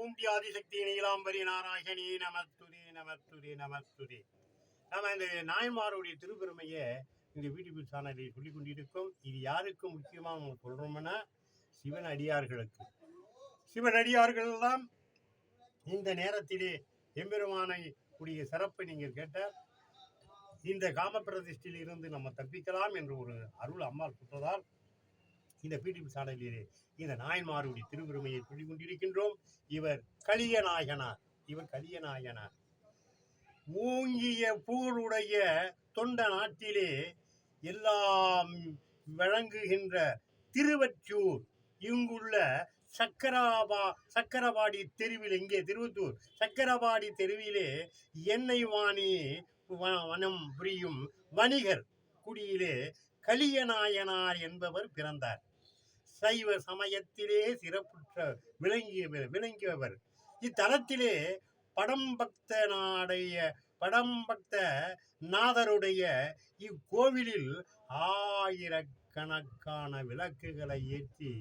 ஓம் ஆதிசக்தி நீலாம்பரி நாராயணி நமத்துதே நமத்துதே நமத்துதே. நம்ம இந்த நாயன்மாருடைய திருப்பெருமையை இந்த வீடியோ சேனலில் சொல்லிக் கொண்டிருக்கோம். இது யாருக்கு முக்கியமாக நம்ம சொல்றோம்னா சிவன் அடியார்களுக்கு. சிவன் அடியார்கள் எல்லாம் இந்த நேரத்திலே எம்பெருமானை உடைய சிறப்பை நீங்கள் கேட்டால் இந்த காமப்பிரதிஷ்டில் இருந்து நம்ம தப்பிக்கலாம் என்று ஒரு அருள் அம்மாள் கொடுத்ததால் இந்த பிடிபி சாலையிலே இந்த நாயன்மாருடைய திருப்பெருமையை சொல்லிக் கொண்டிருக்கின்றோம். இவர் கலியநாயகனார். ஓங்கிய புகழுடைய தொண்ட நாட்டிலே எல்லாம் வழங்குகின்ற திருவற்றூர் இங்குள்ள சக்கரபாடி தெருவில், இங்கே திருவத்தூர் சக்கரபாடி தெருவிலே எண்ணெய் வாணி வனம் புரியும் வணிகர் குடியிலே கலியநாயனார் என்பவர் பிறந்தார். சைவ சமயத்திலே சிறப்புற்ற விளங்கியவர். இத்தலத்திலே படம்பக்த நாதருடைய இக்கோவிலில் ஆயிரக்கணக்கான விளக்குகளை ஏற்றி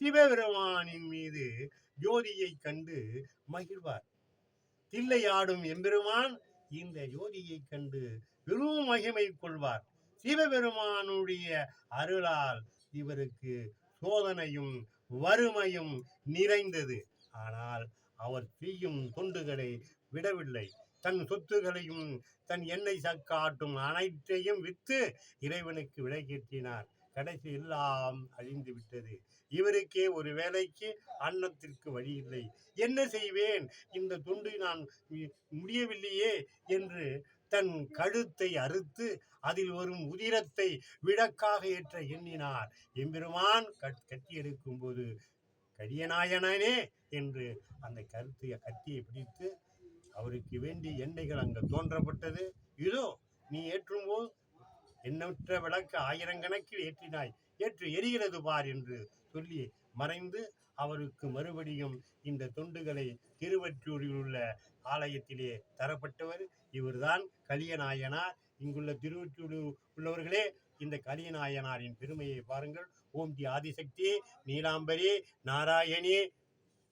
சிவபெருமானின் மீது ஜோதியை கண்டு மகிழ்வார். தில்லையாடும் எம்பெருமான் இந்த ஜோதியை கண்டு பெரும் மகிமை கொள்வார். சிவபெருமானுடைய அருளால் இவருக்கு சோதனையும் வறுமையும் நிறைந்தது. ஆனால் அவர் செய்யும் தொண்டுகளை விடவில்லை. தன் சொத்துகளையும் தன் எண்ணெய் சக்காட்டும் அனைத்தையும் விற்று இறைவனுக்கு விலைக்கேற்றினார். கடைசி எல்லாம் அழிந்து விட்டது. இவருக்கே ஒரு வேளைக்கு அன்னத்திற்கு வழி இல்லை. என்ன செய்வேன், இந்த தொண்டு நான் முடியவில்லையே என்று தன் கழுத்தை அறுத்து அதில் வரும் உதிரத்தை விளக்காக ஏற்ற எண்ணினார். எம்பெருமான் கட்டி எடுக்கும் போது கலியநாயனே என்று அந்த கத்தியை பிடித்து அவருக்கு வேண்டிய எண்ணெய்கள் அங்கு தோன்றப்பட்டது. இதோ நீ ஏற்றும் போது எண்ணற்ற விளக்கு ஆயிரக்கணக்கில் ஏற்றினாய், ஏற்று எரிகிறது பார் என்று சொல்லி மறைந்து அவருக்கு மறுபடியும் இந்த தொண்டுகளை திருவற்றூரில் உள்ள ஆலயத்திலே தரப்பட்டவர் இவர்தான் கலியநாயனார். இங்குள்ள திருவற்றூரில் உள்ளவர்களே, இந்த கலியநாயனாரின் பெருமையை பாருங்கள். ஓம் ஆதிசக்தி நீலாம்பரி நாராயணி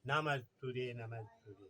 நமத்துதே நமத்துதே.